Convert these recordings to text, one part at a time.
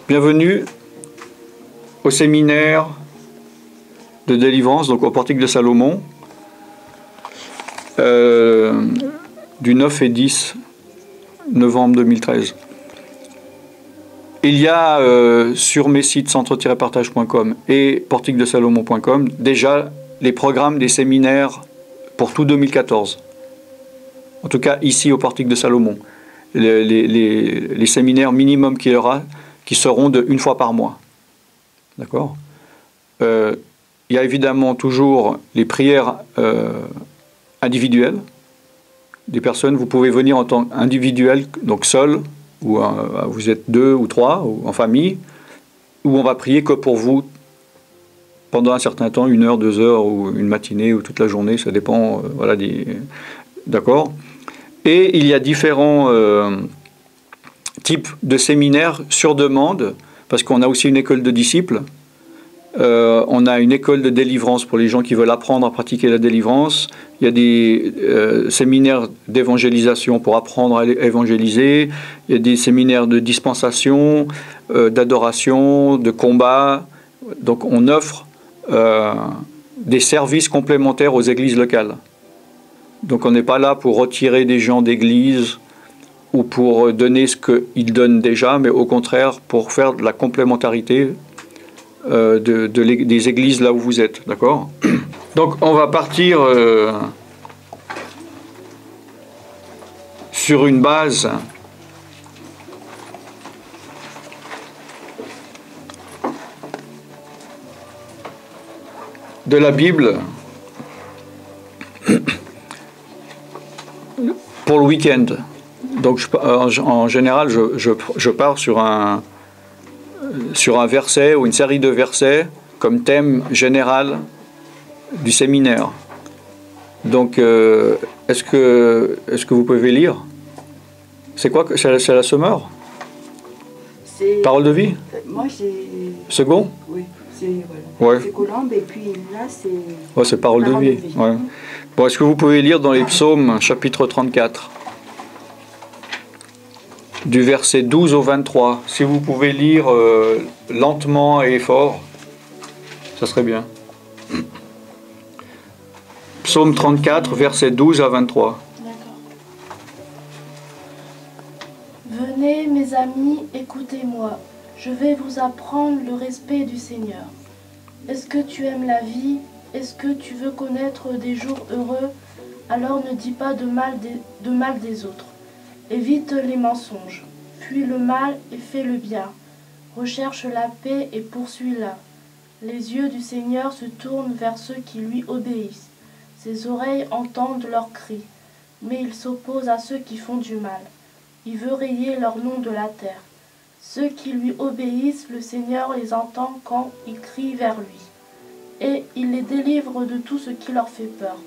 Bienvenue au séminaire de délivrance, donc au Portique de Salomon, du 9 et 10 novembre 2013. Il y a sur mes sites centre-partage.com et portiquedesalomon.com déjà les programmes des séminaires pour tout 2014. En tout cas, ici au Portique de Salomon. Les séminaires minimum qu'il y aura, qui seront de une fois par mois. D'accord ? Il y a évidemment toujours les prières individuelles des personnes. Vous pouvez venir en tant qu'individuel, donc seul, ou vous êtes 2 ou 3, ou en famille, où on va prier que pour vous pendant un certain temps, 1 heure, 2 heures, ou une matinée, ou toute la journée, ça dépend. Voilà, d'accord ? Et il y a différents types de séminaires sur demande, parce qu'on a aussi une école de disciples. On a une école de délivrance pour les gens qui veulent apprendre à pratiquer la délivrance. Il y a des séminaires d'évangélisation pour apprendre à évangéliser. Il y a des séminaires de dispensation, d'adoration, de combat. Donc on offre des services complémentaires aux églises locales. Donc on n'est pas là pour retirer des gens d'église ou pour donner ce qu'ils donnent déjà, mais au contraire pour faire de la complémentarité des églises là où vous êtes, d'accord ? Donc on va partir sur une base de la Bible pour le week-end. Donc en général, je pars sur un verset ou une série de versets comme thème général du séminaire. Donc, est-ce que vous pouvez lire ? C'est quoi ? C'est la Sommeur ? Parole de vie ? Moi, j'ai... Second ? Oui, c'est ouais. Colombe, et puis là, c'est... Ouais, c'est Parole de vie. Ouais. Bon, est-ce que vous pouvez lire dans les psaumes, chapitre 34 ? Du verset 12 au 23. Si vous pouvez lire lentement et fort, ça serait bien. Psaume 34, verset 12 à 23. D'accord. Venez, mes amis, écoutez-moi. Je vais vous apprendre le respect du Seigneur. Est-ce que tu aimes la vie? Est-ce que tu veux connaître des jours heureux? Alors ne dis pas de mal des autres. Évite les mensonges, fuis le mal et fais le bien. Recherche la paix et poursuis-la. Les yeux du Seigneur se tournent vers ceux qui lui obéissent. Ses oreilles entendent leurs cris, mais il s'oppose à ceux qui font du mal. Il veut rayer leur nom de la terre. Ceux qui lui obéissent, le Seigneur les entend quand ils crient vers lui. Et il les délivre de tout ce qui leur fait peur.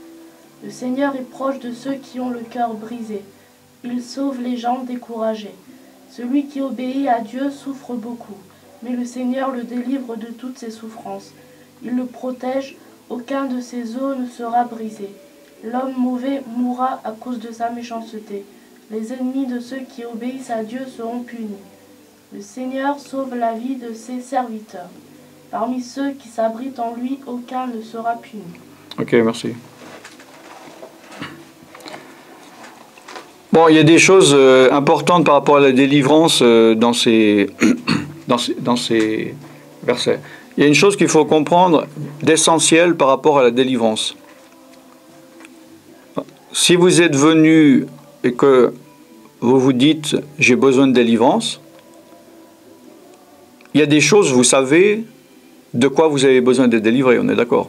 Le Seigneur est proche de ceux qui ont le cœur brisé. Il sauve les gens découragés. Celui qui obéit à Dieu souffre beaucoup, mais le Seigneur le délivre de toutes ses souffrances. Il le protège, aucun de ses os ne sera brisé. L'homme mauvais mourra à cause de sa méchanceté. Les ennemis de ceux qui obéissent à Dieu seront punis. Le Seigneur sauve la vie de ses serviteurs. Parmi ceux qui s'abritent en lui, aucun ne sera puni. Ok, merci. Bon, il y a des choses importantes par rapport à la délivrance dans ces versets. Il y a une chose qu'il faut comprendre d'essentiel par rapport à la délivrance. Si vous êtes venu et que vous vous dites « j'ai besoin de délivrance », il y a des choses, vous savez de quoi vous avez besoin d'être délivré, on est d'accord.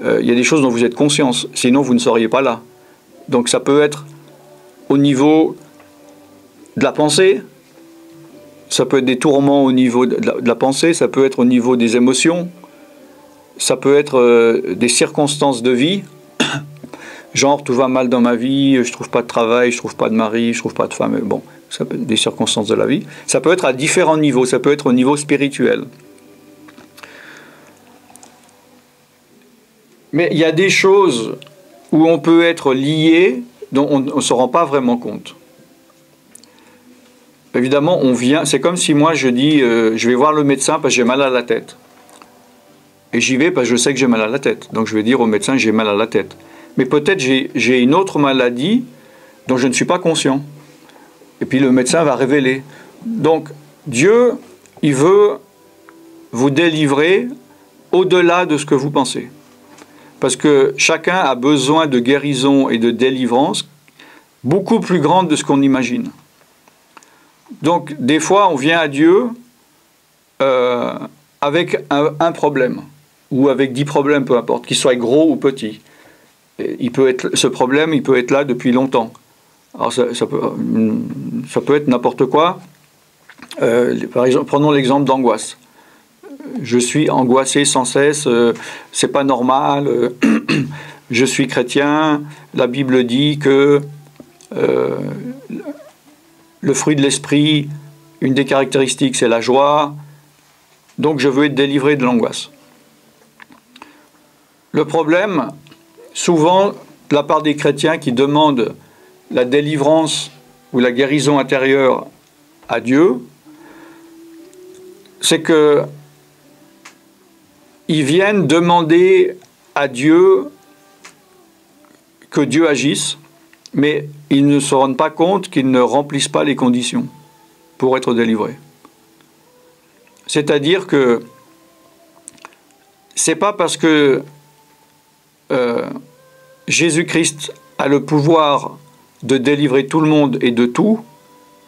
Il y a des choses dont vous êtes conscient, sinon vous ne seriez pas là. Donc ça peut être au niveau de la pensée, ça peut être des tourments au niveau de la pensée, ça peut être au niveau des émotions, ça peut être des circonstances de vie, genre tout va mal dans ma vie, je trouve pas de travail, je trouve pas de mari, je trouve pas de femme, bon, ça peut être des circonstances de la vie. Ça peut être à différents niveaux, ça peut être au niveau spirituel. Mais il y a des choses où on peut être lié dont on ne se rend pas vraiment compte. évidemment, on vient, c'est comme si moi je dis, je vais voir le médecin parce que j'ai mal à la tête. Et j'y vais parce que je sais que j'ai mal à la tête. Donc je vais dire au médecin, j'ai mal à la tête. Mais peut-être j'ai une autre maladie dont je ne suis pas conscient. Et puis le médecin va révéler. Donc Dieu, il veut vous délivrer au-delà de ce que vous pensez. Parce que chacun a besoin de guérison et de délivrance beaucoup plus grande de ce qu'on imagine. Donc des fois, on vient à Dieu avec un problème, ou avec 10 problèmes, peu importe, qu'ils soient gros ou petits. Ce problème, il peut être là depuis longtemps. Alors ça peut être n'importe quoi. Par exemple, prenons l'exemple d'angoisse. Je suis angoissé sans cesse, c'est pas normal, je suis chrétien, la Bible dit que le fruit de l'esprit, une des caractéristiques, c'est la joie, donc je veux être délivré de l'angoisse. Le problème, souvent, de la part des chrétiens qui demandent la délivrance ou la guérison intérieure à Dieu, c'est que ils viennent demander à Dieu que Dieu agisse, mais ils ne se rendent pas compte qu'ils ne remplissent pas les conditions pour être délivrés. C'est-à-dire que c'est pas parce que Jésus-Christ a le pouvoir de délivrer tout le monde et de tout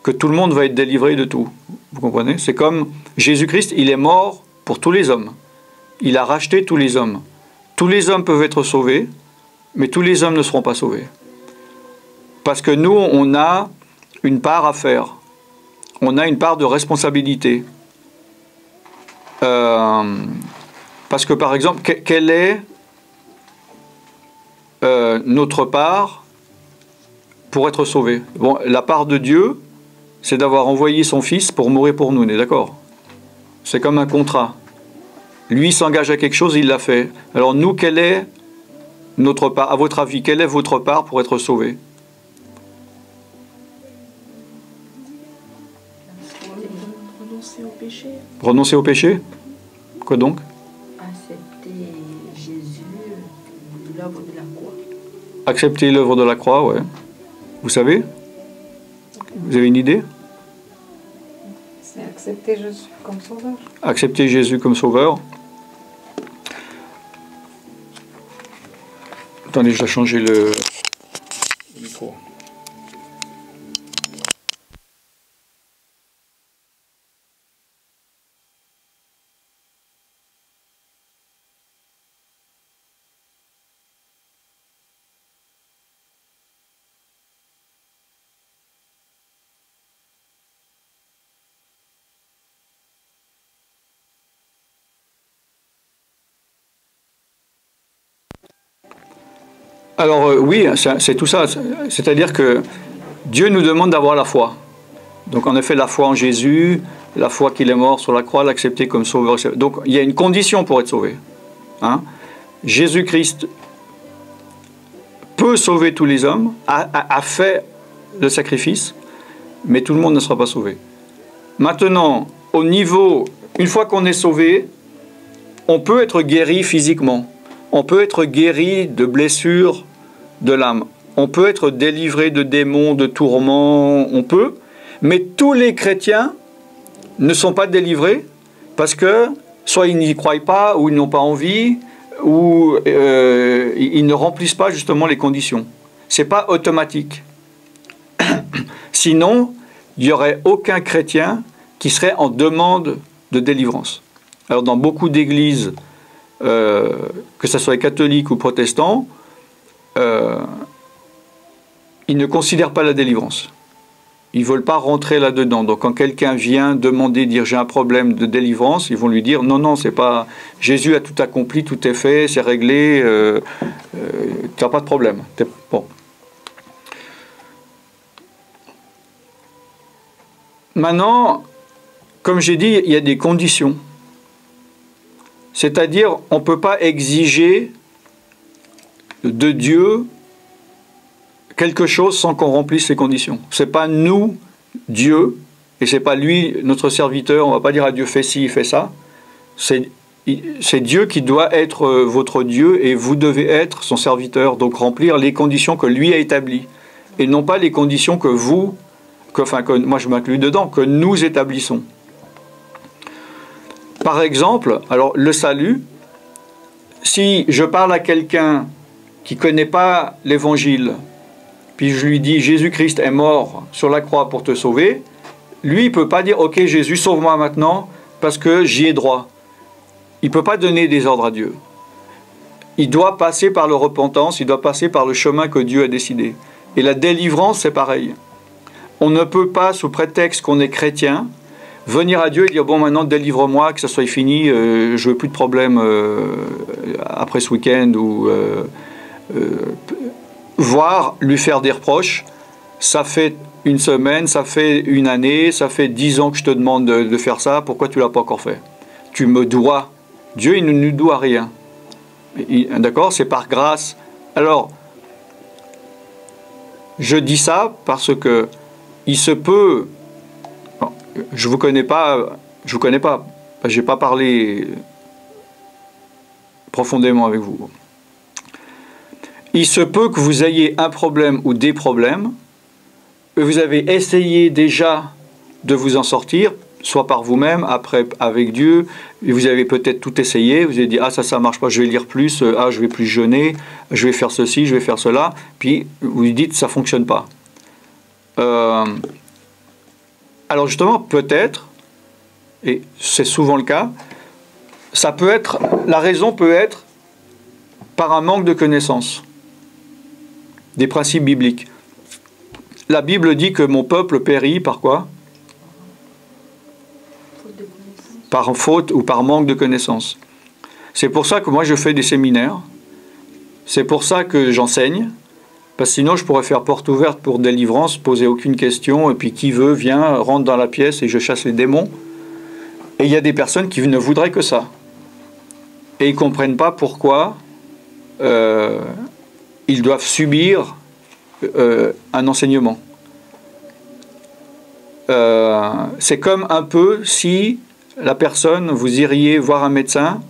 que tout le monde va être délivré de tout. Vous comprenez? C'est comme Jésus-Christ, il est mort pour tous les hommes. Il a racheté tous les hommes. Tous les hommes peuvent être sauvés, mais tous les hommes ne seront pas sauvés. Parce que nous, on a une part à faire. On a une part de responsabilité. Parce que, par exemple, quelle est notre part pour être sauvé? Bon, la part de Dieu, c'est d'avoir envoyé son Fils pour mourir pour nous, on est d'accord? C'est comme un contrat. Lui s'engage à quelque chose, il l'a fait. Alors nous, quelle est notre part? À votre avis, quelle est votre part pour être sauvé? Renoncer au péché. Renoncer au péché? Quoi donc? Accepter Jésus, l'œuvre de la croix. Accepter l'œuvre de la croix, ouais. Vous savez? Vous avez une idée? C'est accepter Jésus comme sauveur. Accepter Jésus comme sauveur. Attendez, je dois changer le micro. Alors oui, c'est tout ça. C'est-à-dire que Dieu nous demande d'avoir la foi. Donc en effet, la foi en Jésus, la foi qu'il est mort sur la croix, l'accepter comme sauveur. Donc il y a une condition pour être sauvé. Hein? Jésus-Christ peut sauver tous les hommes, a fait le sacrifice, mais tout le monde ne sera pas sauvé. Maintenant, au niveau, une fois qu'on est sauvé, on peut être guéri physiquement. On peut être guéri de blessures de l'âme. On peut être délivré de démons, de tourments, on peut. Mais tous les chrétiens ne sont pas délivrés parce que soit ils n'y croient pas, ou ils n'ont pas envie, ou ils ne remplissent pas justement les conditions. Ce n'est pas automatique. Sinon, il n'y aurait aucun chrétien qui serait en demande de délivrance. Alors dans beaucoup d'églises, que ce soit catholiques ou protestants, ils ne considèrent pas la délivrance. Ils ne veulent pas rentrer là-dedans. Donc quand quelqu'un vient demander, dire j'ai un problème de délivrance, ils vont lui dire non, c'est pas... Jésus a tout accompli, tout est fait, c'est réglé, tu n'as pas de problème. Bon. Maintenant, comme j'ai dit, il y a des conditions. C'est-à-dire, on ne peut pas exiger de Dieu quelque chose sans qu'on remplisse les conditions. Ce n'est pas nous, Dieu, Et c'est pas lui, notre serviteur, on va pas dire à Dieu fais ci, fais ça. C'est Dieu qui doit être votre Dieu et vous devez être son serviteur, donc remplir les conditions que lui a établies. Et non pas les conditions que vous, que moi je m'inclus dedans, que nous établissons. Par exemple, alors le salut, si je parle à quelqu'un qui ne connaît pas l'évangile, puis je lui dis Jésus-Christ est mort sur la croix pour te sauver, lui il ne peut pas dire ok Jésus sauve-moi maintenant parce que j'y ai droit. Il ne peut pas donner des ordres à Dieu. Il doit passer par la repentance, il doit passer par le chemin que Dieu a décidé. Et la délivrance c'est pareil. On ne peut pas sous prétexte qu'on est chrétien venir à Dieu et dire bon maintenant délivre-moi, que ça soit fini, je veux plus de problème après ce week-end ou voire lui faire des reproches. Ça fait une semaine, ça fait une année, ça fait 10 ans que je te demande de faire ça, pourquoi tu l'as pas encore fait? Tu me dois. Dieu il ne nous doit rien. D'accord? C'est par grâce. Alors je dis ça parce que il se peut. Je vous connais pas, j'ai pas parlé profondément avec vous. Il se peut que vous ayez un problème ou des problèmes, et vous avez essayé déjà de vous en sortir, soit par vous-même, après avec Dieu, et vous avez peut-être tout essayé, vous avez dit ah ça marche pas, je vais lire plus, ah je vais plus jeûner, je vais faire ceci, je vais faire cela, puis vous lui dites ça fonctionne pas. Alors justement, peut-être, et c'est souvent le cas, la raison peut être par un manque de connaissance des principes bibliques. La Bible dit que mon peuple périt par quoi? Par faute ou par manque de connaissance. C'est pour ça que moi je fais des séminaires, c'est pour ça que j'enseigne, parce que sinon je pourrais faire porte ouverte pour délivrance, poser aucune question, et puis qui veut vient, rentre dans la pièce et je chasse les démons. Et il y a des personnes qui ne voudraient que ça. Et ils ne comprennent pas pourquoi ils doivent subir un enseignement. C'est comme un peu si la personne, vous iriez voir un médecin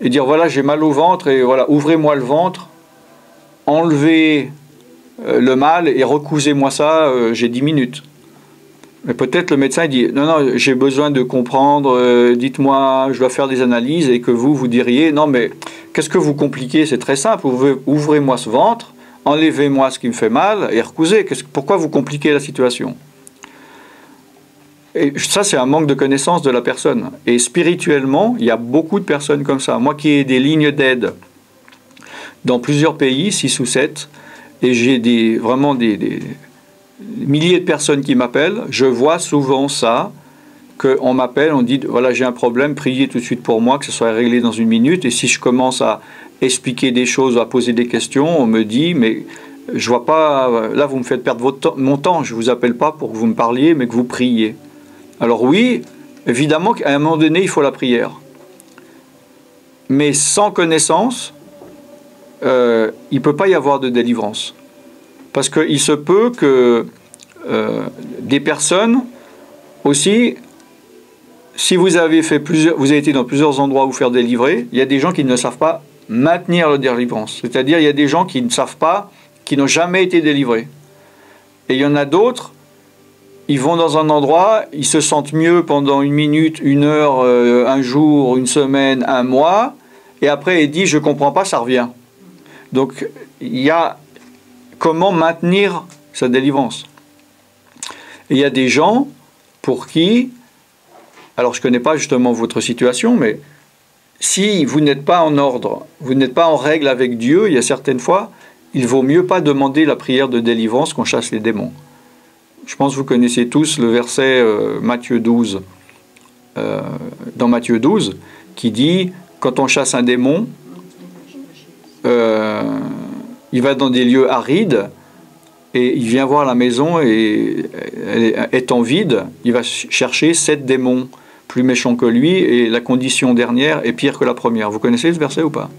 et dire voilà j'ai mal au ventre et voilà ouvrez-moi le ventre, enlevez le mal et recousez-moi ça, j'ai 10 minutes. Mais peut-être le médecin dit non, j'ai besoin de comprendre, dites-moi, je dois faire des analyses, et que vous diriez non, mais qu'est-ce que vous compliquez? C'est très simple, ouvrez-moi ce ventre, enlevez-moi ce qui me fait mal et recousez. Pourquoi vous compliquez la situation? Et ça, c'est un manque de connaissance de la personne. Et spirituellement, il y a beaucoup de personnes comme ça. Moi qui ai des lignes d'aide dans plusieurs pays, 6 ou 7, et j'ai vraiment des milliers de personnes qui m'appellent, je vois souvent ça, qu'on m'appelle, on dit voilà j'ai un problème, priez tout de suite pour moi, que ce soit réglé dans 1 minute, et si je commence à expliquer des choses, à poser des questions, on me dit mais je vois pas, là vous me faites perdre mon temps, je vous appelle pas pour que vous me parliez, mais que vous priez. Alors oui, évidemment qu'à un moment donné il faut la prière, mais sans connaissance, il ne peut pas y avoir de délivrance. Parce qu'il se peut que des personnes aussi, si vous avez été dans plusieurs endroits où vous faire délivrer, il y a des gens qui ne savent pas maintenir la délivrance. C'est-à-dire il y a des gens qui ne savent pas, qui n'ont jamais été délivrés. Et il y en a d'autres, ils vont dans un endroit, ils se sentent mieux pendant 1 minute, 1 heure, 1 jour, 1 semaine, 1 mois, et après ils disent je ne comprends pas, ça revient. Donc il y a comment maintenir sa délivrance. Et il y a des gens pour qui, alors je ne connais pas justement votre situation, mais si vous n'êtes pas en ordre, vous n'êtes pas en règle avec Dieu, il y a certaines fois, il vaut mieux pas demander la prière de délivrance qu'on chasse les démons. Je pense que vous connaissez tous le verset Matthieu 12, dans Matthieu 12, qui dit, quand on chasse un démon, il va dans des lieux arides et il vient voir la maison et étant vide, il va chercher 7 démons plus méchants que lui et la condition dernière est pire que la première. Vous connaissez ce verset ou pas?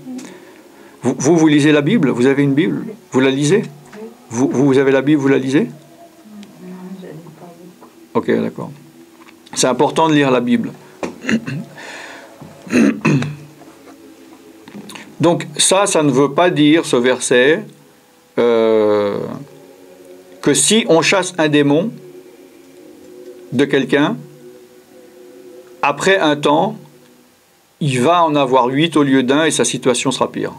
Vous lisez la Bible? Vous avez une Bible? Vous la lisez? Vous avez la Bible, vous la lisez? Ok, d'accord. C'est important de lire la Bible. Donc ça ne veut pas dire, ce verset, que si on chasse un démon de quelqu'un, après un temps, il va en avoir 8 au lieu d'un et sa situation sera pire.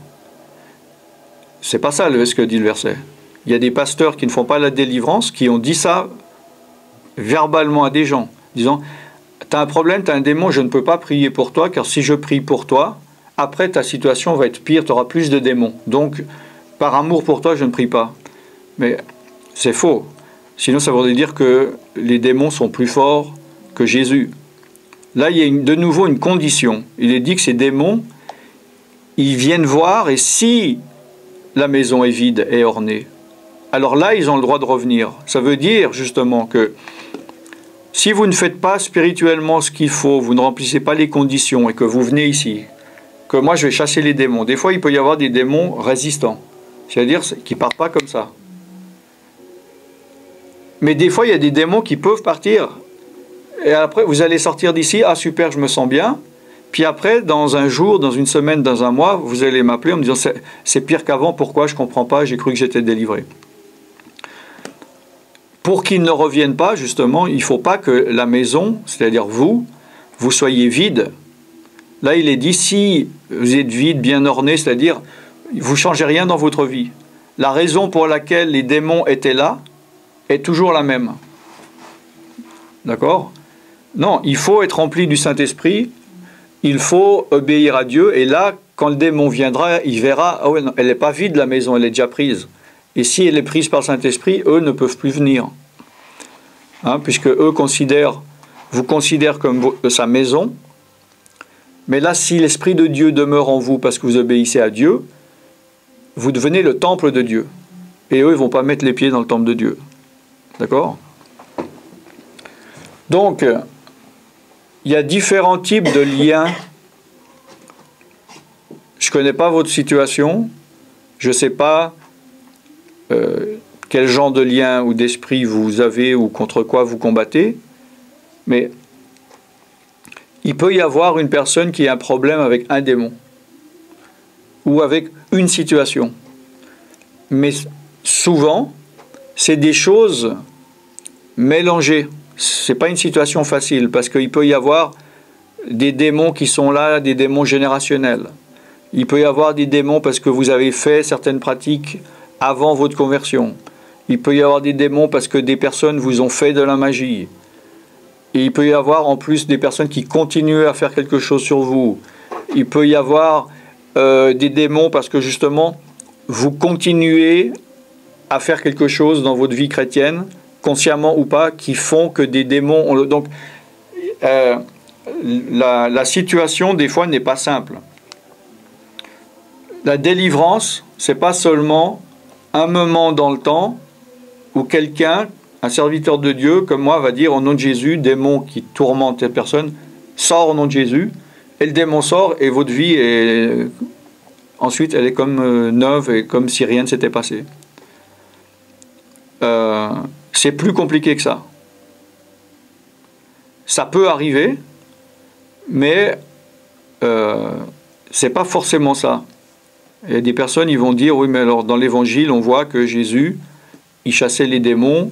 C'est pas ça ce que dit le verset. Il y a des pasteurs qui ne font pas la délivrance, qui ont dit ça verbalement à des gens, disant « T'as un problème, t'as un démon, je ne peux pas prier pour toi, car si je prie pour toi, après ta situation va être pire, tu auras plus de démons. Donc, par amour pour toi, je ne prie pas. » Mais c'est faux. Sinon, ça voudrait dire que les démons sont plus forts que Jésus. Là, il y a de nouveau une condition. Il est dit que ces démons, ils viennent voir, et si la maison est vide et ornée, alors là, ils ont le droit de revenir. Ça veut dire justement que si vous ne faites pas spirituellement ce qu'il faut, vous ne remplissez pas les conditions et que vous venez ici, que moi je vais chasser les démons. Des fois, il peut y avoir des démons résistants, c'est-à-dire qui ne partent pas comme ça. Mais des fois, il y a des démons qui peuvent partir. Et après, vous allez sortir d'ici, ah super, je me sens bien. Puis après, dans un jour, dans une semaine, dans un mois, vous allez m'appeler en me disant c'est pire qu'avant, pourquoi, je ne comprends pas, j'ai cru que j'étais délivré. Pour qu'ils ne reviennent pas, justement, il ne faut pas que la maison, c'est-à-dire vous soyez vide. Là, il est dit, si vous êtes vide, bien orné, c'est-à-dire, vous ne changez rien dans votre vie. La raison pour laquelle les démons étaient là est toujours la même. D'accord ? Non, il faut être rempli du Saint-Esprit, il faut obéir à Dieu, et là, quand le démon viendra, il verra, ah ouais, non, elle n'est pas vide la maison, elle est déjà prise. Et si elle est prise par le Saint-Esprit, eux ne peuvent plus venir. Hein, puisque eux vous considèrent comme sa maison. Mais là, si l'Esprit de Dieu demeure en vous parce que vous obéissez à Dieu, vous devenez le temple de Dieu. Et eux, ils ne vont pas mettre les pieds dans le temple de Dieu. D'accord ? Donc, il y a différents types de liens. Je ne connais pas votre situation. Je ne sais pas quel genre de lien ou d'esprit vous avez ou contre quoi vous combattez. Mais il peut y avoir une personne qui a un problème avec un démon ou avec une situation. Mais souvent, c'est des choses mélangées. Ce n'est pas une situation facile parce qu'il peut y avoir des démons qui sont là, des démons générationnels. Il peut y avoir des démons parce que vous avez fait certaines pratiques avant votre conversion. Il peut y avoir des démons parce que des personnes vous ont fait de la magie. Et il peut y avoir en plus des personnes qui continuent à faire quelque chose sur vous. Il peut y avoir des démons parce que justement, vous continuez à faire quelque chose dans votre vie chrétienne, consciemment ou pas, qui font que des démons... Donc, la situation, des fois, n'est pas simple. La délivrance, c'est pas seulement un moment dans le temps où quelqu'un, un serviteur de Dieu comme moi, va dire au nom de Jésus, démon qui tourmente cette personne, sort au nom de Jésus, et le démon sort et votre vie est... Ensuite, elle est comme neuve et comme si rien ne s'était passé. C'est plus compliqué que ça. Ça peut arriver, mais c'est pas forcément ça. Il y a des personnes, ils vont dire, oui, mais alors dans l'évangile, on voit que Jésus, il chassait les démons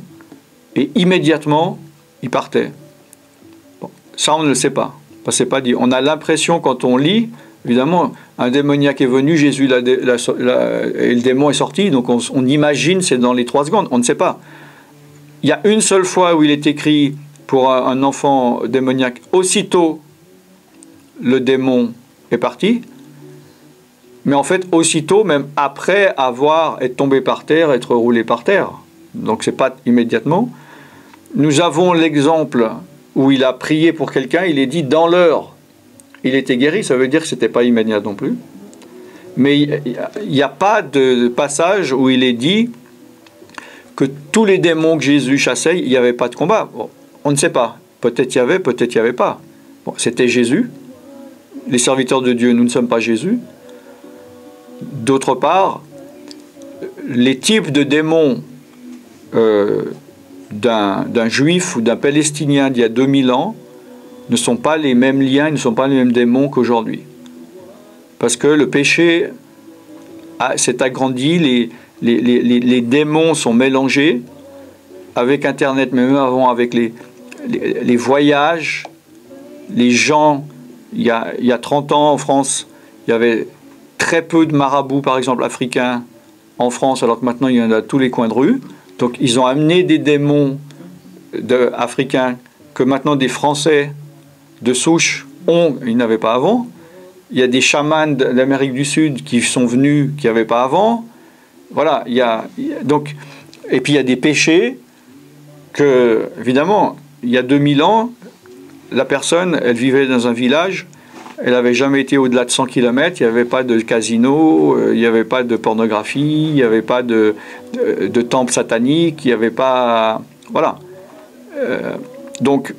et immédiatement, il partait. Bon, ça, on ne le sait pas. C'est pas dit. On a l'impression, quand on lit, évidemment, un démoniaque est venu, Jésus, et le démon est sorti, donc on imagine, c'est dans les 3 secondes. On ne sait pas. Il y a une seule fois où il est écrit pour un enfant démoniaque, aussitôt le démon est parti. Mais en fait, aussitôt, même après être tombé par terre, être roulé par terre. Donc, ce n'est pas immédiatement. Nous avons l'exemple où il a prié pour quelqu'un, il est dit dans l'heure, il était guéri, ça veut dire que ce n'était pas immédiat non plus. Mais il n'y a pas de passage où il est dit que tous les démons que Jésus chassait, il n'y avait pas de combat. Bon, on ne sait pas. Peut-être il y avait, peut-être il n'y avait pas. Bon, c'était Jésus. Les serviteurs de Dieu, nous ne sommes pas Jésus. D'autre part, les types de démons d'un juif ou d'un palestinien d'il y a 2000 ans ne sont pas les mêmes liens, ne sont pas les mêmes démons qu'aujourd'hui. Parce que le péché s'est agrandi, les démons sont mélangés avec Internet, mais même avant avec les voyages, les gens. Il y a 30 ans en France, il y avait très peu de marabouts, par exemple, africains en France, alors que maintenant il y en a à tous les coins de rue. Donc ils ont amené des démons africains que maintenant des Français de souche ont, ils n'avaient pas avant. Il y a des chamans d'Amérique du Sud qui sont venus, qui n'avaient pas avant. Voilà, donc, et puis il y a des péchés que, évidemment, il y a 2000 ans, la personne, elle vivait dans un village, elle n'avait jamais été au-delà de 100 km, il n'y avait pas de casino, il n'y avait pas de pornographie, il n'y avait pas de temple satanique, il n'y avait pas... Voilà. Donc,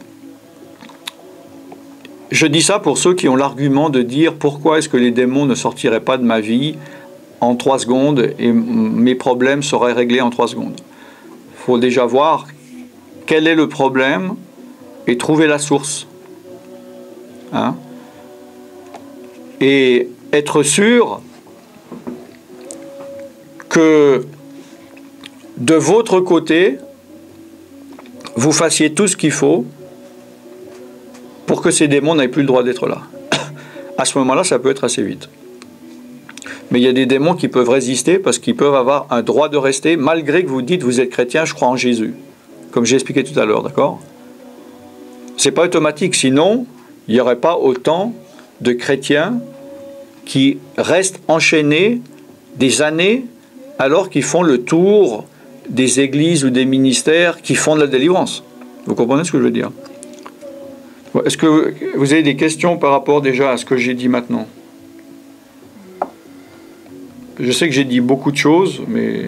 je dis ça pour ceux qui ont l'argument de dire pourquoi est-ce que les démons ne sortiraient pas de ma vie en 3 secondes et mes problèmes seraient réglés en 3 secondes. Il faut déjà voir quel est le problème et trouver la source. Hein? Et être sûr que de votre côté, vous fassiez tout ce qu'il faut pour que ces démons n'aient plus le droit d'être là. À ce moment-là, ça peut être assez vite. Mais il y a des démons qui peuvent résister parce qu'ils peuvent avoir un droit de rester, malgré que vous dites, vous êtes chrétien, je crois en Jésus. Comme j'ai expliqué tout à l'heure, d'accord? C'est pas automatique, sinon, il n'y aurait pas autant de chrétiens qui restent enchaînés des années alors qu'ils font le tour des églises ou des ministères qui font de la délivrance. Vous comprenez ce que je veux dire? Est-ce que vous avez des questions par rapport déjà à ce que j'ai dit maintenant? Je sais que j'ai dit beaucoup de choses, mais...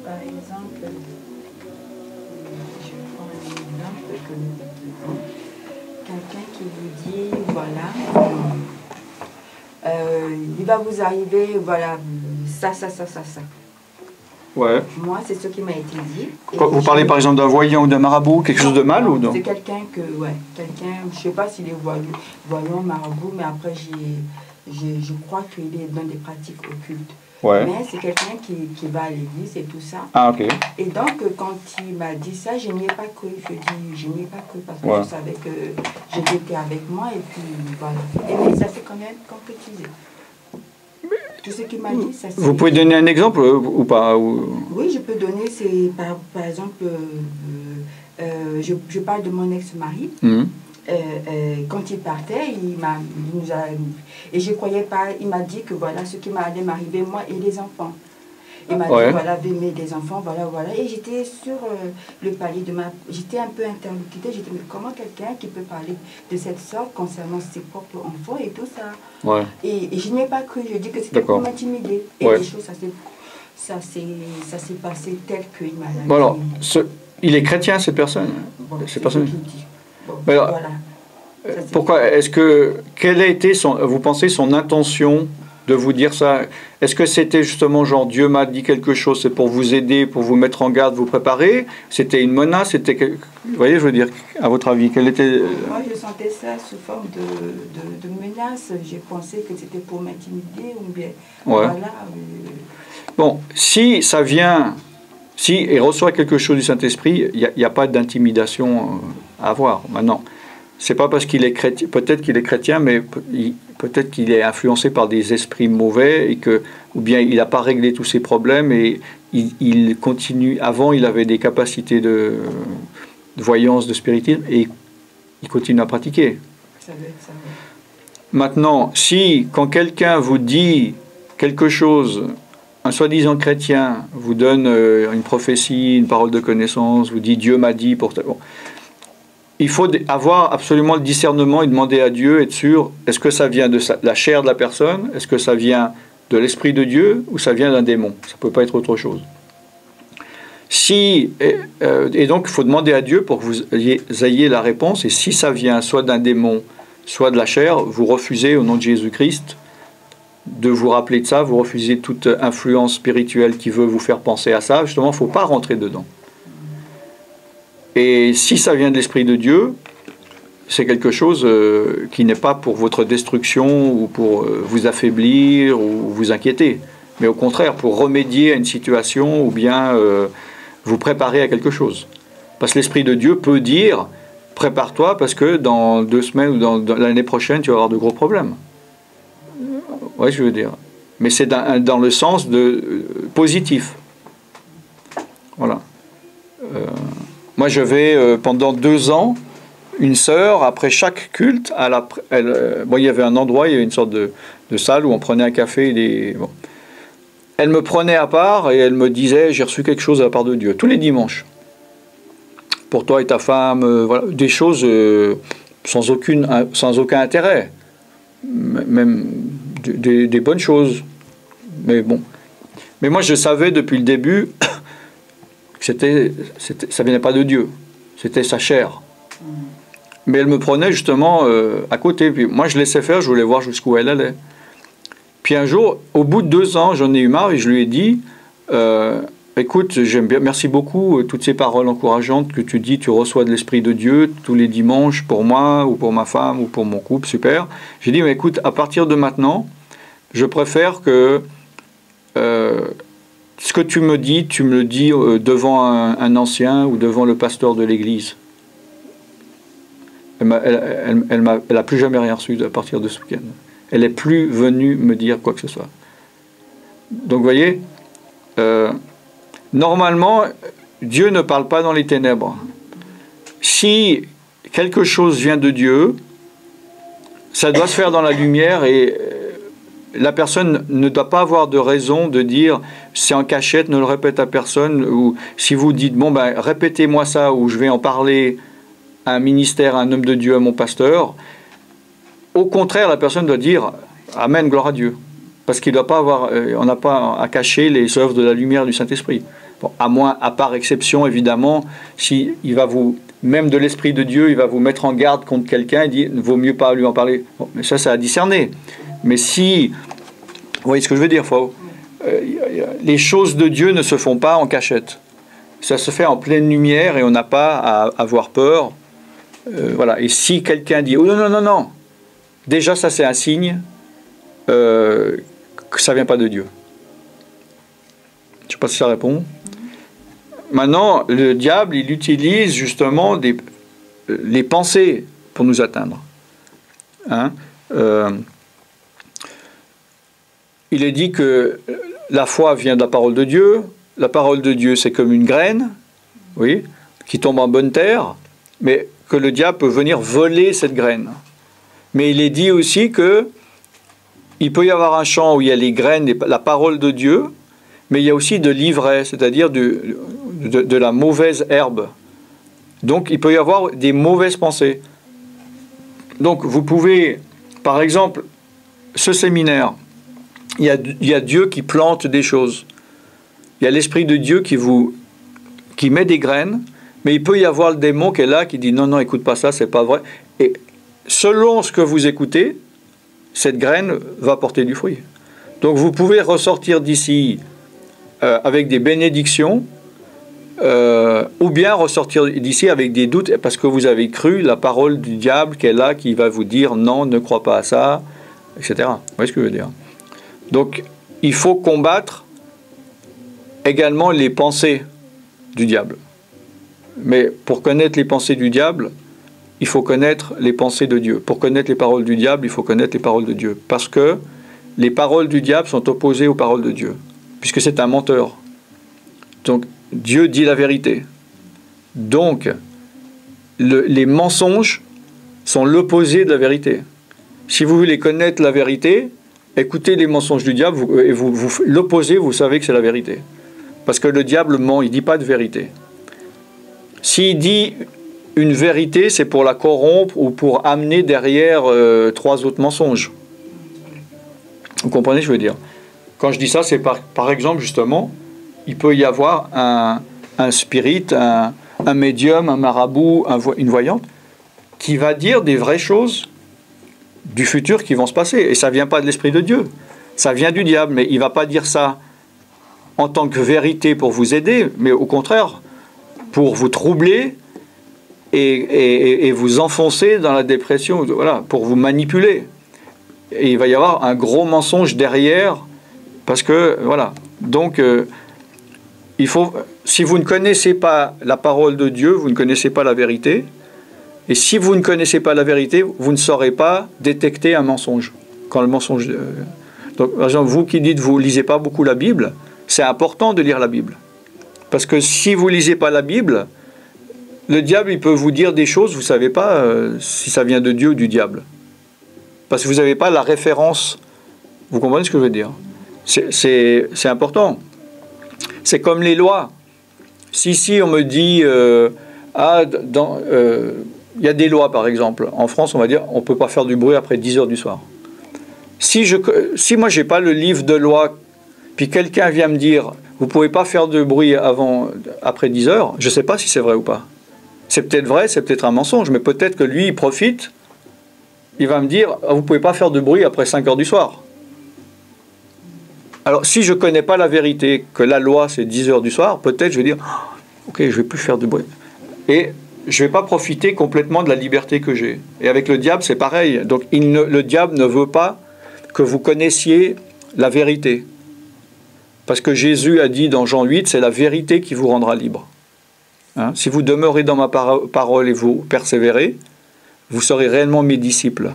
Par exemple, je prends un exemple que nous vivons. Quelqu'un qui vous dit, voilà, il va vous arriver, voilà, ça. Ouais. Moi, c'est ce qui m'a été dit. Vous parlez par exemple d'un voyant ou d'un marabout, quelque chose de mal ou non? C'est quelqu'un que, quelqu'un, je ne sais pas s'il est voyant, marabout, mais après, je crois qu'il est dans des pratiques occultes. Ouais. Mais c'est quelqu'un qui va à l'église et tout ça. Ah, ok. Et donc, quand il m'a dit ça, je n'y ai pas cru. Je n'y ai pas cru parce que je savais que Jésus était avec moi et puis voilà. Et mais ça s'est quand même concrétisé. Tout ce qu'il m'a dit, ça s'est... Vous pouvez donner un exemple ou pas Oui, je peux donner, c'est par exemple, je parle de mon ex-mari. Quand il partait, et je ne croyais pas, il m'a dit que voilà ce qui m'allait m'arriver, moi et les enfants. Il m'a dit, voilà, mes des enfants, voilà. Et j'étais sur le palier de j'étais un peu interlocutée, j'étais, mais comment quelqu'un qui peut parler de cette sorte concernant ses propres enfants et tout ça. Ouais. Et je n'y ai pas cru, je dis que c'était pour m'intimider. Et les choses, ça s'est passé tel qu'il m'a dit. Bon alors, il est chrétien, cette personne? Bon, cette personne. Bon, alors, voilà. Pourquoi? Quelle a été vous pensez son intention de vous dire ça? Est-ce que c'était justement genre Dieu m'a dit quelque chose, c'est pour vous aider, pour vous mettre en garde, vous préparer? C'était une menace? Vous voyez, je veux dire, à votre avis, quelle était... Moi, je sentais ça sous forme de menace. J'ai pensé que c'était pour m'intimider ou bien... Ouais. Voilà. Bon, si ça vient... Si il reçoit quelque chose du Saint-Esprit, il n'y a pas d'intimidation à avoir. Maintenant, c'est pas parce qu'il est chrétien, peut-être qu'il est chrétien, mais peut-être qu'il est influencé par des esprits mauvais, ou bien il n'a pas réglé tous ses problèmes et il continue. Avant, il avait des capacités de voyance, de spiritisme, et il continue à pratiquer. Ça doit être ça. Maintenant, quand quelqu'un vous dit quelque chose, un soi-disant chrétien vous donne une prophétie, une parole de connaissance, vous dit Dieu m'a dit pour... Bon. Il faut avoir absolument le discernement et demander à Dieu, être sûr, est-ce que ça vient de la chair de la personne, est-ce que ça vient de l'Esprit de Dieu ou ça vient d'un démon? Ça ne peut pas être autre chose. Et donc il faut demander à Dieu pour que vous ayez la réponse, et si ça vient soit d'un démon, soit de la chair, vous refusez au nom de Jésus-Christ de vous rappeler de ça, vous refusez toute influence spirituelle qui veut vous faire penser à ça. Justement, il ne faut pas rentrer dedans. Et si ça vient de l'Esprit de Dieu, c'est quelque chose qui n'est pas pour votre destruction ou pour vous affaiblir ou vous inquiéter, mais au contraire pour remédier à une situation ou bien vous préparer à quelque chose. Parce que l'Esprit de Dieu peut dire « prépare-toi parce que dans 2 semaines ou dans l'année prochaine, tu vas avoir de gros problèmes ». Oui, je veux dire. Mais c'est dans le sens de positif. Voilà. Moi, je vais pendant 2 ans, une sœur, après chaque culte, bon, il y avait un endroit, il y avait une sorte de salle où on prenait un café. Bon. Elle me prenait à part et elle me disait « j'ai reçu quelque chose de la part de Dieu ». Tous les dimanches. Pour toi et ta femme, voilà, des choses sans aucun intérêt. Même des bonnes choses. Mais bon. Mais moi, je savais depuis le début que ça venait pas de Dieu. C'était sa chair. Mais elle me prenait justement à côté. Puis moi, je laissais faire, je voulais voir jusqu'où elle allait. Puis un jour, au bout de 2 ans, j'en ai eu marre et je lui ai dit écoute, j'aime bien, merci beaucoup toutes ces paroles encourageantes que tu dis, tu reçois de l'Esprit de Dieu tous les dimanches pour moi ou pour ma femme ou pour mon couple, super. J'ai dit mais écoute, à partir de maintenant, je préfère que ce que tu me le dis devant un ancien ou devant le pasteur de l'église. Elle n'a plus jamais rien reçu à partir de ce week-end. Elle n'est plus venue me dire quoi que ce soit. Donc vous voyez, normalement, Dieu ne parle pas dans les ténèbres. Si quelque chose vient de Dieu, ça doit se faire dans la lumière et la personne ne doit pas avoir de raison de dire c'est en cachette, ne le répète à personne, ou si vous dites bon ben répétez-moi ça ou je vais en parler à un ministère, à un homme de Dieu, à mon pasteur. Au contraire, la personne doit dire amen, gloire à Dieu, parce qu'il doit pas avoir, on n'a pas à cacher les œuvres de la lumière du Saint-Esprit. Bon, à part exception évidemment, si il va vous même de l'Esprit de Dieu, il va vous mettre en garde contre quelqu'un, il dit il ne vaut mieux pas lui en parler. Bon, mais ça à discerner. Mais si, vous voyez ce que je veux dire, les choses de Dieu ne se font pas en cachette. Ça se fait en pleine lumière et on n'a pas à avoir peur. Voilà. Et si quelqu'un dit oh non, déjà ça c'est un signe que ça ne vient pas de Dieu. Je ne sais pas si ça répond. Maintenant, le diable, il utilise justement les pensées pour nous atteindre. Hein? Il est dit que la foi vient de la parole de Dieu. La parole de Dieu, c'est comme une graine, oui, qui tombe en bonne terre, mais que le diable peut venir voler cette graine. Mais il est dit aussi que il peut y avoir un champ où il y a les graines, la parole de Dieu, mais il y a aussi de l'ivraie, c'est-à-dire de la mauvaise herbe. Donc il peut y avoir des mauvaises pensées. Donc vous pouvez, par exemple, ce séminaire, il y a Dieu qui plante des choses. Il y a l'Esprit de Dieu qui met des graines, mais il peut y avoir le démon qui est là, qui dit non, écoute pas ça, c'est pas vrai. Et selon ce que vous écoutez, cette graine va porter du fruit. Donc vous pouvez ressortir d'ici avec des bénédictions, ou bien ressortir d'ici avec des doutes, parce que vous avez cru la parole du diable qui est là, qui va vous dire non, ne crois pas à ça, etc. Vous voyez ce que je veux dire? Donc il faut combattre également les pensées du diable. Mais pour connaître les pensées du diable, il faut connaître les pensées de Dieu. Pour connaître les paroles du diable, il faut connaître les paroles de Dieu. Parce que les paroles du diable sont opposées aux paroles de Dieu, puisque c'est un menteur. Donc Dieu dit la vérité. Donc les mensonges sont l'opposé de la vérité. Si vous voulez connaître la vérité, écoutez les mensonges du diable, et vous l'opposez, vous savez que c'est la vérité. Parce que le diable ment, il ne dit pas de vérité. S'il dit une vérité, c'est pour la corrompre ou pour amener derrière 3 autres mensonges. Vous comprenez ce que je veux dire? Quand je dis ça, c'est par exemple, justement, il peut y avoir un spirit, un médium, un marabout, une voyante, qui va dire des vraies choses du futur qui vont se passer. Et ça ne vient pas de l'Esprit de Dieu. Ça vient du diable, mais il ne va pas dire ça en tant que vérité pour vous aider, mais au contraire, pour vous troubler et vous enfoncer dans la dépression, voilà, pour vous manipuler. Et il va y avoir un gros mensonge derrière, parce que, voilà. Donc, il faut, si vous ne connaissez pas la parole de Dieu, vous ne connaissez pas la vérité. Et si vous ne connaissez pas la vérité, vous ne saurez pas détecter un mensonge. Quand le mensonge... donc, par exemple, vous qui dites que vous ne lisez pas beaucoup la Bible, c'est important de lire la Bible. Parce que si vous ne lisez pas la Bible, le diable, il peut vous dire des choses, vous ne savez pas si ça vient de Dieu ou du diable. Parce que vous n'avez pas la référence. Vous comprenez ce que je veux dire? C'est important. C'est comme les lois. Si on me dit, il y a des lois par exemple. En France, on va dire, on ne peut pas faire du bruit après 10 heures du soir. Si moi, je n'ai pas le livre de loi, puis quelqu'un vient me dire, vous ne pouvez pas faire de bruit après 10 heures, je ne sais pas si c'est vrai ou pas. C'est peut-être vrai, c'est peut-être un mensonge, mais peut-être que lui, il profite, il va me dire, vous ne pouvez pas faire de bruit après 5 heures du soir. Alors, si je ne connais pas la vérité, que la loi, c'est 10 heures du soir, peut-être je vais dire, ok, je ne vais plus faire de bruit. Et je ne vais pas profiter complètement de la liberté que j'ai. Et avec le diable, c'est pareil. Donc, le diable ne veut pas que vous connaissiez la vérité. Parce que Jésus a dit dans Jean 8, c'est la vérité qui vous rendra libre. Hein? Si vous demeurez dans ma parole et vous persévérez, vous serez réellement mes disciples.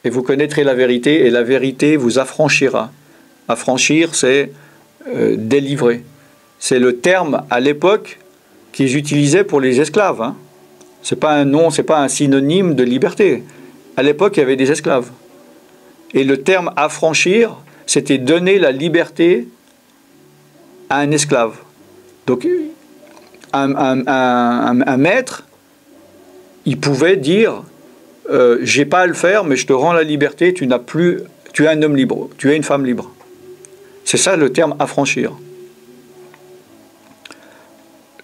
Et vous connaîtrez la vérité, et la vérité vous affranchira. Affranchir, c'est délivrer. C'est le terme à l'époque qu'ils utilisaient pour les esclaves. Hein. Ce n'est pas un nom, ce n'est pas un synonyme de liberté. À l'époque, il y avait des esclaves. Et le terme affranchir, c'était donner la liberté à un esclave. Donc, un maître, il pouvait dire j'ai pas à le faire, mais je te rends la liberté, tu es un homme libre, tu es une femme libre. C'est ça le terme affranchir.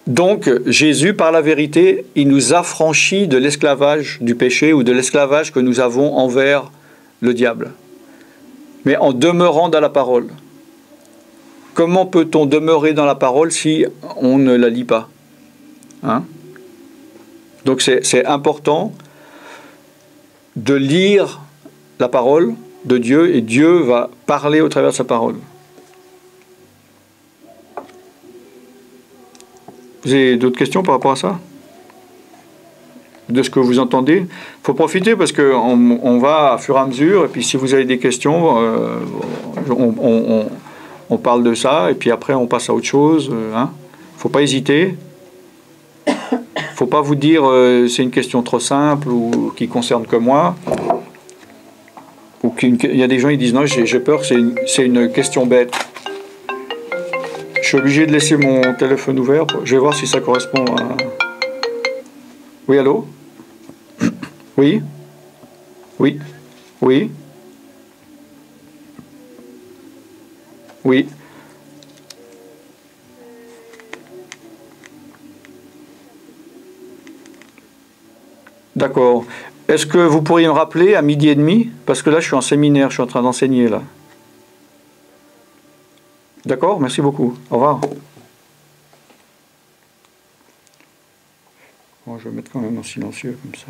Donc, Jésus, par la vérité, il nous affranchit de l'esclavage du péché ou de l'esclavage que nous avons envers le diable. Mais en demeurant dans la parole. Comment peut-on demeurer dans la parole si on ne la lit pas? Hein? Donc, c'est important de lire la parole de Dieu, et Dieu va parler au travers de sa parole. Vous avez d'autres questions par rapport à ça? De ce que vous entendez? Il faut profiter parce qu'on va à fur et à mesure, et puis si vous avez des questions, on parle de ça, et puis après on passe à autre chose. Hein? Il ne faut pas hésiter. Il ne faut pas vous dire c'est une question trop simple ou qui concerne que moi. Ou il y a des gens qui disent non, j'ai peur, c'est une question bête. Je suis obligé de laisser mon téléphone ouvert. Je vais voir si ça correspond à... Oui, allô? Oui? Oui? Oui? Oui? D'accord. Est-ce que vous pourriez me rappeler à 12h30? Parce que là, je suis en séminaire, je suis en train d'enseigner, là. D'accord, merci beaucoup. Au revoir. Bon, je vais mettre quand même en silencieux, comme ça.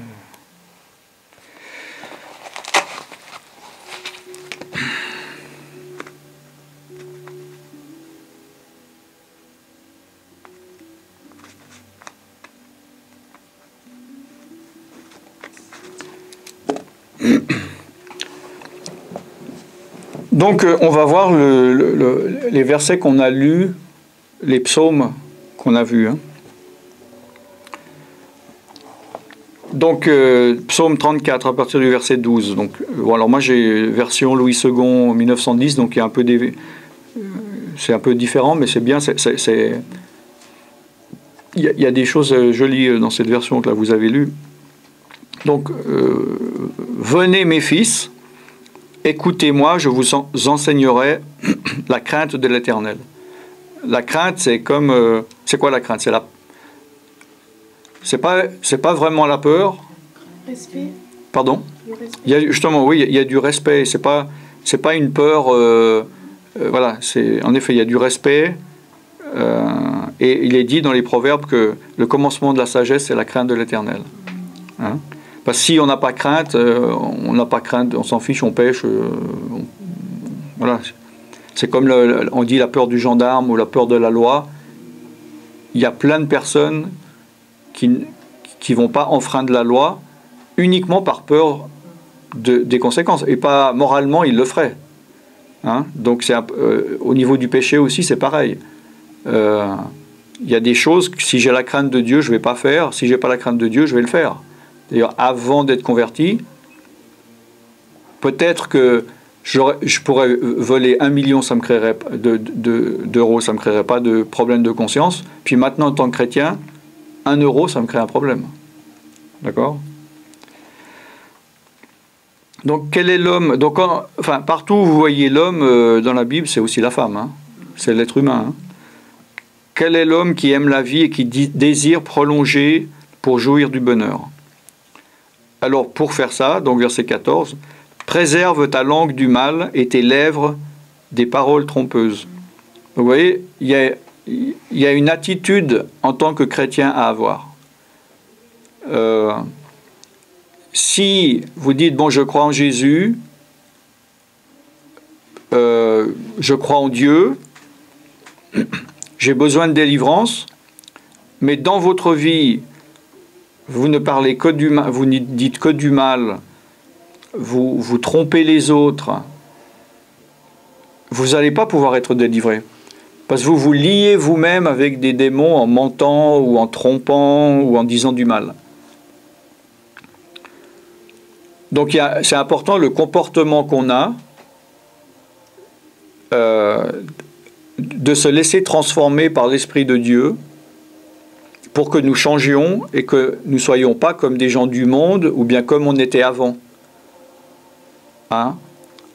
Donc, on va voir les versets qu'on a lus, les psaumes qu'on a vus. Hein. Donc, psaume 34, à partir du verset 12. Donc, alors moi, j'ai version Louis II 1910, donc il y a un peu c'est un peu différent, mais c'est bien. Il y a des choses jolies dans cette version que là, vous avez lue. Donc, venez mes fils, écoutez-moi, je vous enseignerai la crainte de l'Éternel. La crainte, c'est comme... c'est quoi la crainte? C'est pas vraiment la peur. Respect. Pardon? Le respect. Il y a, justement, oui, il y a du respect. C'est pas c'est pas une peur. Voilà, en effet, il y a du respect. Et il est dit dans les Proverbes que le commencement de la sagesse, c'est la crainte de l'Éternel. Hein? Parce que si on n'a pas crainte, on s'en fiche, on pêche. Voilà. C'est comme on dit la peur du gendarme ou la peur de la loi. Il y a plein de personnes qui ne vont pas enfreindre la loi uniquement par peur des conséquences. Et pas moralement, ils le feraient. Hein? Donc au niveau du péché aussi, c'est pareil. Il y a des choses que si j'ai la crainte de Dieu, je ne vais pas faire. Si je n'ai pas la crainte de Dieu, je vais le faire. D'ailleurs, avant d'être converti, peut-être que je pourrais voler 1 million, ça me créerait d'euros, ça ne me créerait pas de problème de conscience. Puis maintenant, en tant que chrétien, 1 euro, ça me crée un problème. D'accord ? Donc, quel est l'homme ? Donc, enfin, partout où vous voyez l'homme dans la Bible, c'est aussi la femme. Hein ? C'est l'être humain. Hein ? Quel est l'homme qui aime la vie et qui désire prolonger pour jouir du bonheur ? Alors, pour faire ça, donc verset 14, « Préserve ta langue du mal et tes lèvres des paroles trompeuses. » Vous voyez, il y a une attitude en tant que chrétien à avoir. Si vous dites, bon, je crois en Jésus, je crois en Dieu, j'ai besoin de délivrance, mais dans votre vie, vous ne parlez que du mal, vous ne dites que du mal, vous trompez les autres, vous n'allez pas pouvoir être délivré. Parce que vous vous liez vous-même avec des démons en mentant ou en trompant ou en disant du mal. Donc c'est important le comportement qu'on a, de se laisser transformer par l'Esprit de Dieu pour que nous changions et que nous ne soyons pas comme des gens du monde ou bien comme on était avant. Hein?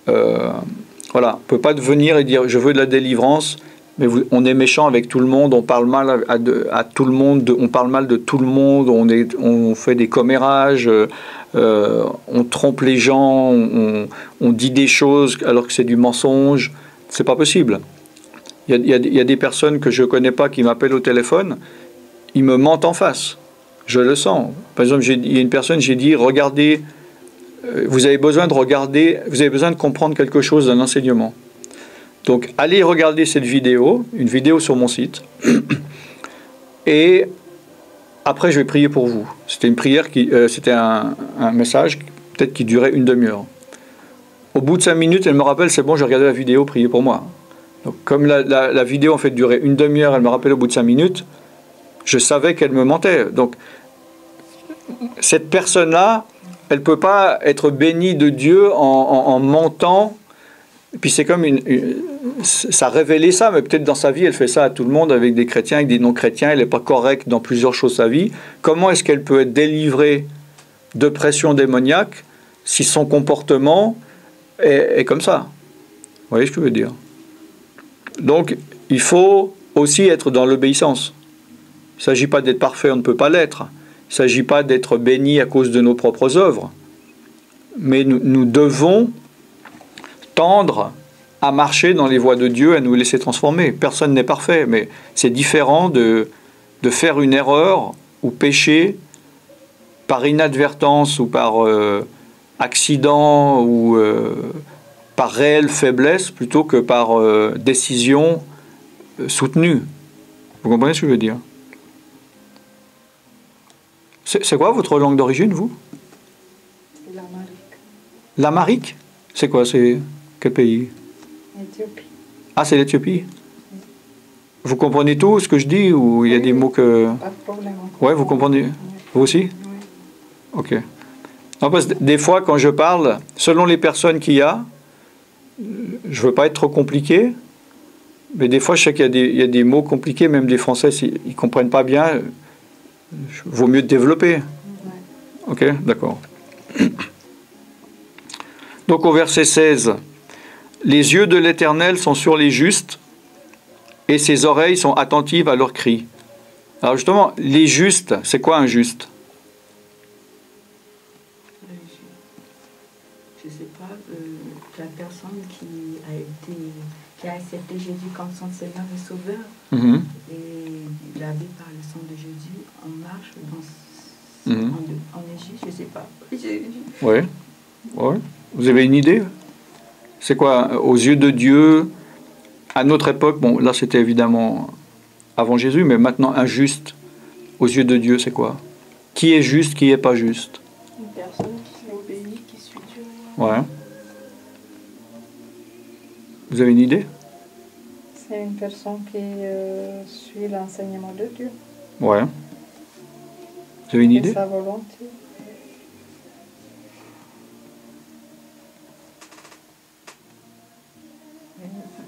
Voilà, on ne peut pas venir et dire je veux de la délivrance, mais on est méchant avec tout le monde, on parle mal à tout le monde, on parle mal de tout le monde, on fait des commérages, on trompe les gens, on dit des choses alors que c'est du mensonge. C'est pas possible. Il y a des personnes que je ne connais pas qui m'appellent au téléphone, ils me mentent en face. Je le sens. Par exemple, il y a une personne, j'ai dit, regardez, vous avez besoin de regarder, vous avez besoin de comprendre quelque chose d'un enseignement. Donc, allez regarder cette vidéo, une vidéo sur mon site, et après, je vais prier pour vous. C'était une prière, c'était un message, peut-être qui durait une demi-heure. Au bout de 5 minutes, elle me rappelle, c'est bon, j'ai regardé la vidéo, priez pour moi. Donc, comme la vidéo en fait durait une demi-heure, elle me rappelle au bout de 5 minutes, je savais qu'elle me mentait. Donc, cette personne-là, elle ne peut pas être bénie de Dieu en mentant. Et puis c'est comme ça révélait ça, mais peut-être dans sa vie, elle fait ça à tout le monde, avec des chrétiens, avec des non-chrétiens, elle n'est pas correcte dans plusieurs choses de sa vie. Comment est-ce qu'elle peut être délivrée de pression démoniaque si son comportement est comme ça? Vous voyez ce que je veux dire? Donc, il faut aussi être dans l'obéissance. Il ne s'agit pas d'être parfait, on ne peut pas l'être. Il ne s'agit pas d'être béni à cause de nos propres œuvres. Mais nous devons tendre à marcher dans les voies de Dieu, à nous laisser transformer. Personne n'est parfait, mais c'est différent de faire une erreur ou pécher par inadvertance ou par accident ou par réelle faiblesse plutôt que par décision soutenue. Vous comprenez ce que je veux dire? C'est quoi votre langue d'origine, vous? L'Amérique. L'Amérique? C'est quoi? C'est quel pays? Éthiopie. Ah, c'est l'Éthiopie? Vous comprenez tout ce que je dis ou il y a des mots que... Pas de problème. Ouais, vous comprenez? Vous aussi? Oui. Ok. Non, parce que des fois, quand je parle, selon les personnes qu'il y a, je ne veux pas être trop compliqué, mais des fois, je sais qu'il y a des mots compliqués, même des Français, s'ils ne comprennent pas bien, vaut mieux développer. Ouais. Ok, d'accord. Donc au verset 16, « Les yeux de l'Éternel sont sur les justes, et ses oreilles sont attentives à leurs cris. » Alors justement, les justes, c'est quoi un juste? je ne sais pas, la personne qui a accepté Jésus comme son Seigneur et Sauveur, et lavé par le sang de Jésus, on marche en Égypte, je ne sais pas. Oui. Ouais. Vous avez une idée? C'est quoi, aux yeux de Dieu, à notre époque, bon, là c'était évidemment avant Jésus, mais maintenant injuste, aux yeux de Dieu, c'est quoi? Qui est juste, qui n'est pas juste? Une personne qui obéit, qui suit Dieu. Ouais. Vous avez une idée? C'est une personne qui suit l'enseignement de Dieu. Ouais. Vous avez une idée? Et sa volonté.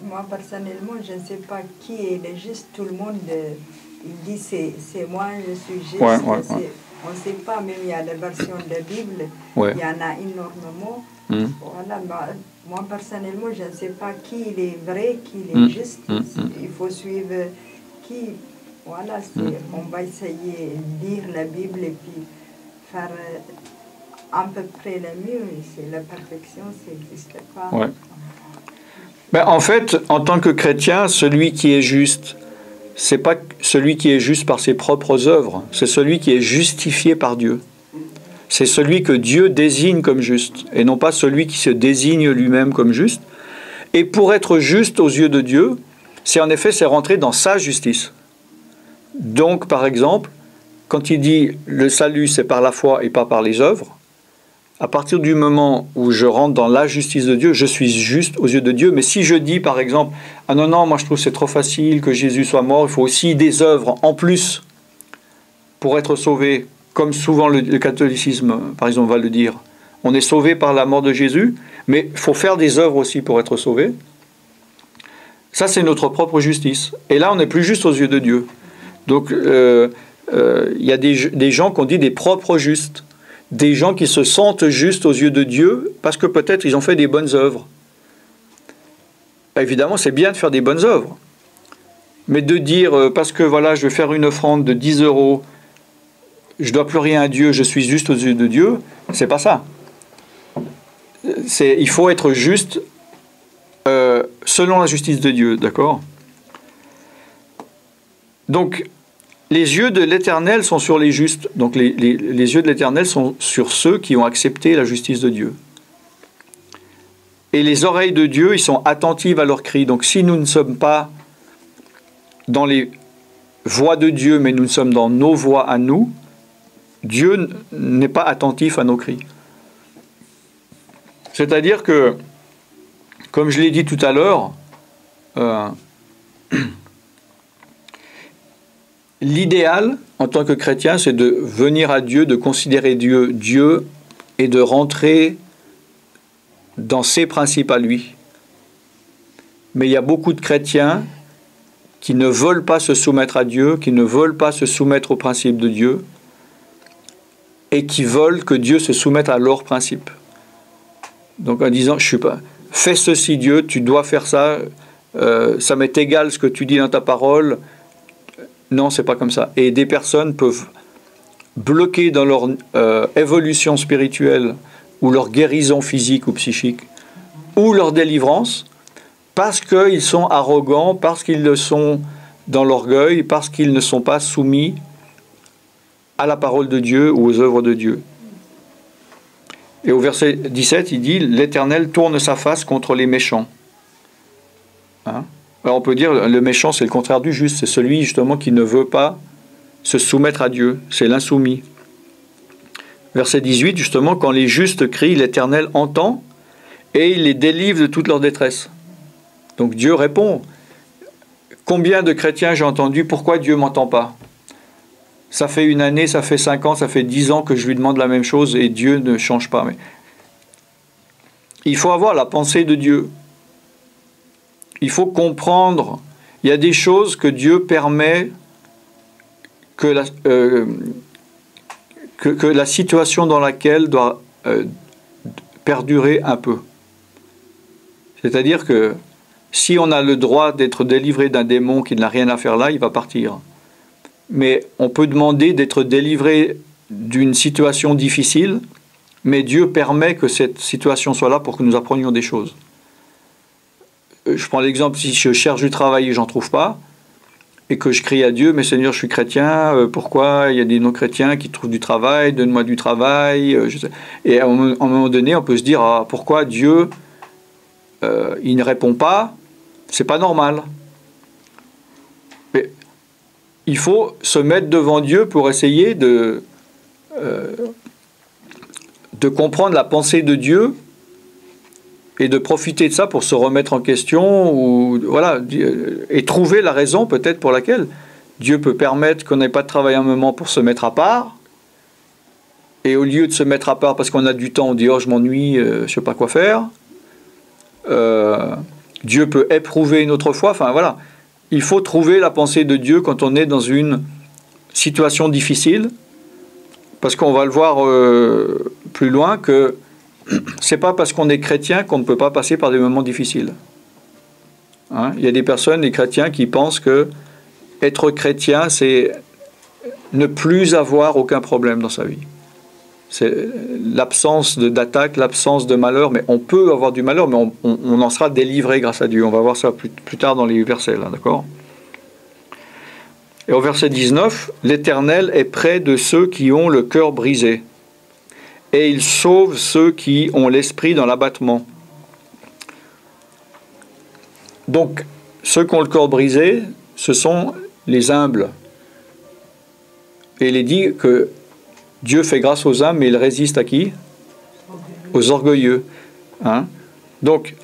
Moi, personnellement, je ne sais pas qui est le juste. Tout le monde, il dit c'est moi, je suis juste. Ouais. On ne sait pas, même il y a des versions de la Bible, il y en a énormément. Voilà, moi, personnellement, je ne sais pas qui il est vrai, qui il est juste. Il faut suivre qui. Voilà, on va essayer de lire la Bible et puis faire à peu près le mieux. C'est la perfection, ça n'existe pas. Ouais. Ben, en fait, en tant que chrétien, celui qui est juste, c'est pas celui qui est juste par ses propres œuvres, c'est celui qui est justifié par Dieu. C'est celui que Dieu désigne comme juste, et non pas celui qui se désigne lui-même comme juste. Et pour être juste aux yeux de Dieu, c'est rentrer dans sa justice. Donc, par exemple, quand il dit le salut, c'est par la foi et pas par les œuvres, à partir du moment où je rentre dans la justice de Dieu, je suis juste aux yeux de Dieu. Mais si je dis, par exemple, « Ah non, moi je trouve que c'est trop facile que Jésus soit mort, il faut aussi des œuvres en plus pour être sauvé », comme souvent le catholicisme, par exemple, va le dire. On est sauvé par la mort de Jésus, mais il faut faire des œuvres aussi pour être sauvé. Ça, c'est notre propre justice. Et là, on n'est plus juste aux yeux de Dieu. Donc, il y a des gens qu'on dit des propres justes. Des gens qui se sentent justes aux yeux de Dieu parce que peut-être ils ont fait des bonnes œuvres. Évidemment, c'est bien de faire des bonnes œuvres. Mais de dire, parce que voilà, je vais faire une offrande de 10 €, je ne dois plus rien à Dieu, je suis juste aux yeux de Dieu, c'est pas ça. Il faut être juste selon la justice de Dieu, d'accord? Donc, les yeux de l'Éternel sont sur les justes. Donc les yeux de l'Éternel sont sur ceux qui ont accepté la justice de Dieu. Et les oreilles de Dieu, ils sont attentives à leurs cris. Donc si nous ne sommes pas dans les voies de Dieu, mais nous sommes dans nos voies à nous, Dieu n'est pas attentif à nos cris. C'est-à-dire que, comme je l'ai dit tout à l'heure, l'idéal, en tant que chrétien, c'est de venir à Dieu, de considérer Dieu et de rentrer dans ses principes à lui. Mais il y a beaucoup de chrétiens qui ne veulent pas se soumettre à Dieu, qui ne veulent pas se soumettre aux principes de Dieu, et qui veulent que Dieu se soumette à leurs principes. Donc en disant, je suis pas, fais ceci Dieu, tu dois faire ça, ça m'est égal ce que tu dis dans ta parole. Non, c'est pas comme ça. Et des personnes peuvent bloquer dans leur évolution spirituelle ou leur guérison physique ou psychique ou leur délivrance parce qu'ils sont arrogants, parce qu'ils le sont dans l'orgueil, parce qu'ils ne sont pas soumis à la parole de Dieu ou aux œuvres de Dieu. Et au verset 17, il dit « L'Éternel tourne sa face contre les méchants. » Alors on peut dire le méchant c'est le contraire du juste, c'est celui justement qui ne veut pas se soumettre à Dieu, c'est l'insoumis. Verset 18, justement, quand les justes crient, l'Éternel entend et il les délivre de toute leur détresse. Donc Dieu répond. Combien de chrétiens j'ai entendu, pourquoi Dieu ne m'entend pas? Ça fait 1 année, ça fait 5 ans, ça fait 10 ans que je lui demande la même chose et Dieu ne change pas. Mais il faut avoir la pensée de Dieu. Il faut comprendre, il y a des choses que Dieu permet que la situation dans laquelle doit perdurer un peu. C'est-à-dire que si on a le droit d'être délivré d'un démon qui n'a rien à faire là, il va partir. Mais on peut demander d'être délivré d'une situation difficile mais Dieu permet que cette situation soit là pour que nous apprenions des choses. Je prends l'exemple, si je cherche du travail et j'en trouve pas, et que je crie à Dieu, mais Seigneur, je suis chrétien, pourquoi il y a des non-chrétiens qui trouvent du travail, donne-moi du travail. Et à un moment donné, on peut se dire, ah, pourquoi Dieu, il ne répond pas, c'est pas normal. Mais il faut se mettre devant Dieu pour essayer de comprendre la pensée de Dieu et de profiter de ça pour se remettre en question ou voilà, et trouver la raison peut-être pour laquelle Dieu peut permettre qu'on n'ait pas de travail un moment pour se mettre à part, et au lieu de se mettre à part parce qu'on a du temps, on dit « oh je m'ennuie, je ne sais pas quoi faire ». Dieu peut éprouver une autre fois, enfin voilà. Il faut trouver la pensée de Dieu quand on est dans une situation difficile, parce qu'on va le voir plus loin que c'est pas parce qu'on est chrétien qu'on ne peut pas passer par des moments difficiles. Hein? Il y a des personnes, des chrétiens, qui pensent que être chrétien, c'est ne plus avoir aucun problème dans sa vie. C'est l'absence d'attaque, l'absence de malheur, mais on peut avoir du malheur, mais on en sera délivré grâce à Dieu. On va voir ça plus tard dans les versets, là, d'accord ? Et au verset 19, « L'Éternel est près de ceux qui ont le cœur brisé, et il sauve ceux qui ont l'esprit dans l'abattement. » Donc, ceux qui ont le cœur brisé, ce sont les humbles. Et il est dit que Dieu fait grâce aux humbles, mais il résiste à qui ? Aux orgueilleux. Hein ? Donc,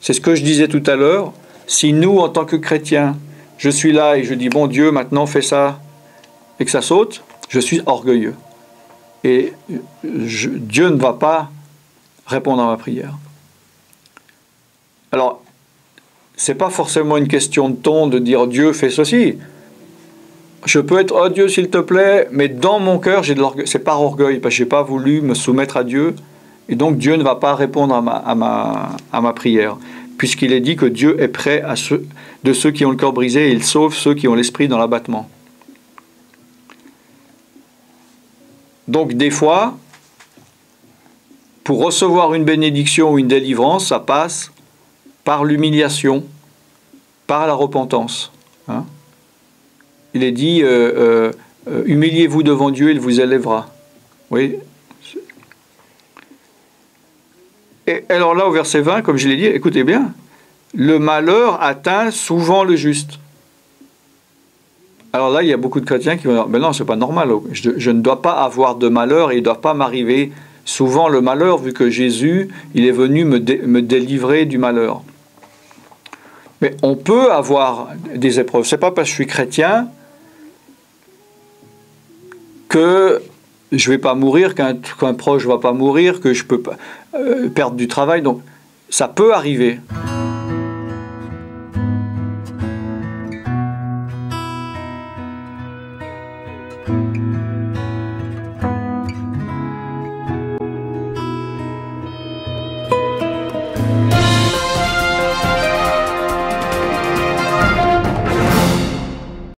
c'est ce que je disais tout à l'heure. Si nous, en tant que chrétiens, je suis là et je dis, bon Dieu, maintenant fais ça, et que ça saute, je suis orgueilleux. Et Dieu ne va pas répondre à ma prière. Alors, c'est pas forcément une question de ton de dire Dieu fait ceci. Je peux être oh Dieu s'il te plaît, mais dans mon cœur j'ai de l'orgueil. C'est par orgueil parce que j'ai pas voulu me soumettre à Dieu, et donc Dieu ne va pas répondre à ma prière, puisqu'il est dit que Dieu est près de ceux qui ont le cœur brisé et il sauve ceux qui ont l'esprit dans l'abattement. Donc des fois, pour recevoir une bénédiction ou une délivrance, ça passe par l'humiliation, par la repentance. Hein? Il est dit, humiliez-vous devant Dieu, il vous élèvera. Oui. Et alors là, au verset 20, comme je l'ai dit, écoutez bien, le malheur atteint souvent le juste. Alors là, il y a beaucoup de chrétiens qui vont dire, mais non, c'est pas normal, je ne dois pas avoir de malheur et il ne doit pas m'arriver souvent le malheur, vu que Jésus, il est venu me délivrer du malheur. Mais on peut avoir des épreuves. C'est pas parce que je suis chrétien que je vais pas mourir, qu'un proche va pas mourir, que je peux pas perdre du travail. Donc, ça peut arriver.